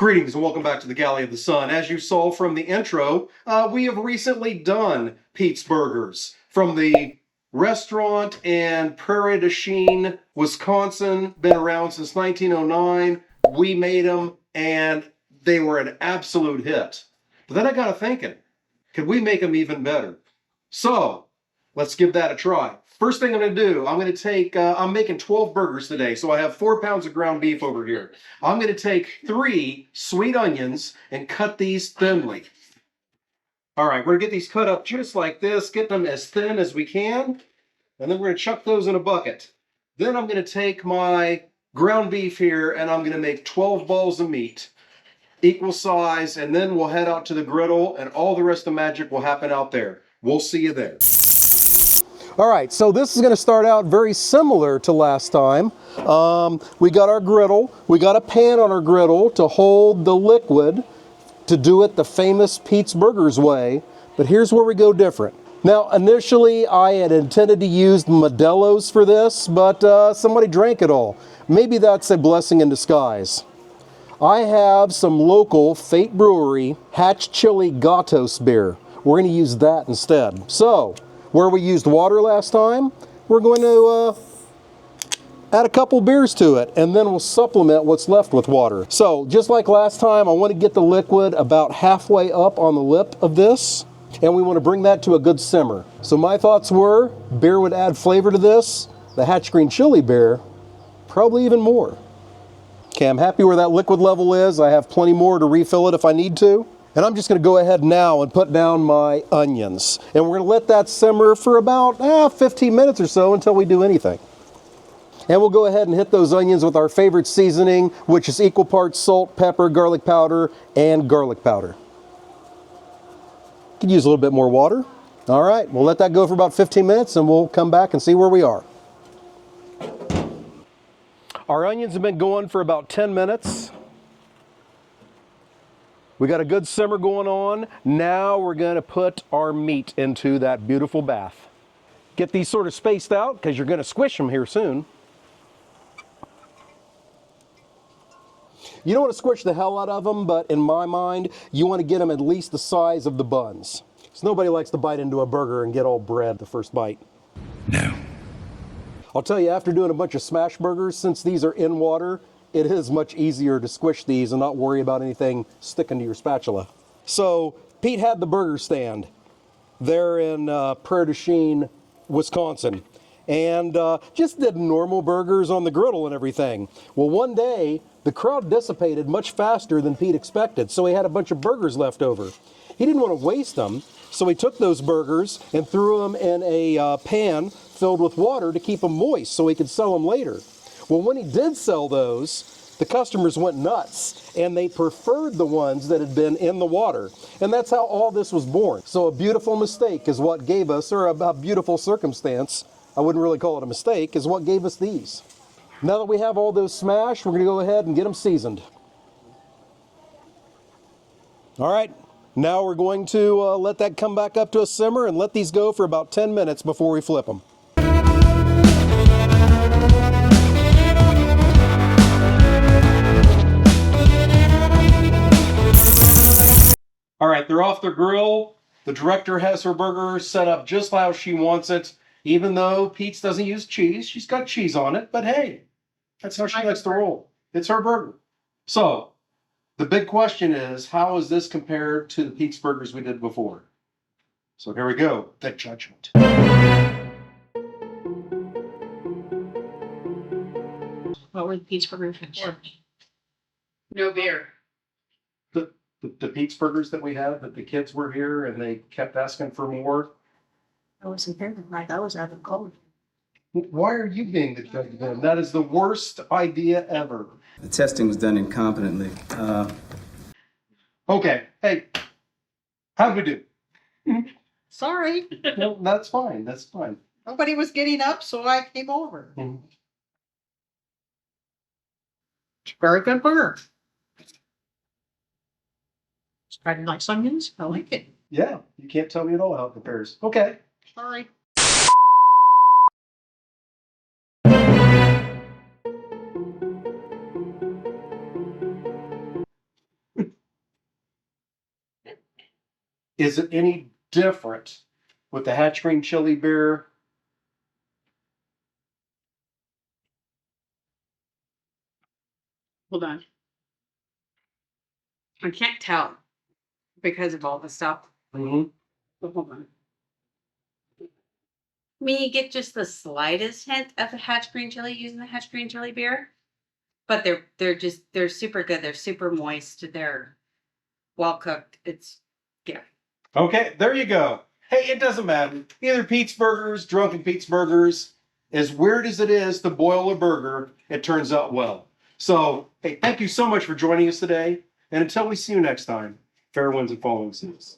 Greetings and welcome back to the Galley of the Sun. As you saw from the intro, we have recently done Pete's Burgers from the restaurant in Prairie du Chien, Wisconsin. Been around since 1909. We made them and they were an absolute hit. But then I got to thinking, could we make them even better? So let's give that a try. First thing I'm going to do, I'm going to take, I'm making 12 burgers today, so I have 4 pounds of ground beef over here. I'm going to take 3 sweet onions and cut these thinly. All right, we're going to get these cut up just like this, get them as thin as we can, and then we're going to chuck those in a bucket. Then I'm going to take my ground beef here, and I'm going to make 12 balls of meat, equal size, and then we'll head out to the griddle, and all the rest of the magic will happen out there. We'll see you there. All right, so this is going to start out very similar to last time. We got our griddle. We got a pan on our griddle to hold the liquid to do it the famous Pete's Burgers way. But here's where we go different. Now, initially, I had intended to use Modelo's for this, but somebody drank it all. Maybe that's a blessing in disguise. I have some local Fate Brewery Hatch Chili Gatos beer. We're going to use that instead. So, where we used water last time, we're going to add a couple beers to it, and then we'll supplement what's left with water. So, just like last time, I want to get the liquid about halfway up on the lip of this, and we want to bring that to a good simmer. So my thoughts were, beer would add flavor to this, the Hatch Green Chili beer, probably even more. Okay, I'm happy where that liquid level is. I have plenty more to refill it if I need to. And I'm just going to go ahead now and put down my onions. And we're going to let that simmer for about 15 minutes or so until we do anything. And we'll go ahead and hit those onions with our favorite seasoning, which is equal parts salt, pepper, garlic powder, and garlic powder. Could use a little bit more water. All right, we'll let that go for about 15 minutes and we'll come back and see where we are. Our onions have been going for about 10 minutes. We got a good simmer going on. Now we're going to put our meat into that beautiful bath. Get these sort of spaced out because you're going to squish them here soon. You don't want to squish the hell out of them, but in my mind, you want to get them at least the size of the buns. Because nobody likes to bite into a burger and get all bread the first bite. No. I'll tell you, after doing a bunch of smash burgers, since these are in water, it is much easier to squish these and not worry about anything sticking to your spatula. So Pete had the burger stand there in Prairie du Chien, Wisconsin, and just did normal burgers on the griddle and everything. Well, one day the crowd dissipated much faster than Pete expected, so he had a bunch of burgers left over. He didn't want to waste them, so he took those burgers and threw them in a pan filled with water to keep them moist so he could sell them later. Well, when he did sell those, the customers went nuts, and they preferred the ones that had been in the water. And that's how all this was born. So a beautiful mistake is what gave us, or a beautiful circumstance, I wouldn't really call it a mistake, is what gave us these. Now that we have all those smashed, we're going to go ahead and get them seasoned. All right, now we're going to let that come back up to a simmer and let these go for about 10 minutes before we flip them. All right, they're off the grill. The director has her burger set up just how she wants it. Even though Pete's doesn't use cheese, she's got cheese on it. But hey, that's how she likes to roll. It's her burger. So the big question is, how is this compared to the Pete's Burgers we did before? So here we go, the judgment. What were the Pete's Burgers for? No beer. The Pete's Burgers that we had, that the kids were here and they kept asking for more. I wasn't here tonight. I was out of cold. Why are you being the judge then? That is the worst idea ever. The testing was done incompetently. Okay, hey, how'd we do? Sorry. No, that's fine, that's fine. Nobody was getting up, so I came over. Very good burger. Fried nice onions. I like it. Yeah, you can't tell me at all how it compares. Okay. Sorry. Is it any different with the Hatch Green Chili Beer? Hold on. I can't tell because of all the stuff. Mm-hmm. But hold on. I mean, you get just the slightest hint of the Hatch Green Chili using the Hatch Green Chili Beer. But they're super good. They're super moist. They're well cooked. It's yeah. Okay, there you go. Hey, it doesn't matter. Either Pete's Burgers, Drunken Pete's Burgers, as weird as it is to boil a burger, it turns out well. So, hey, thank you so much for joining us today. And until we see you next time, fair winds and following seas.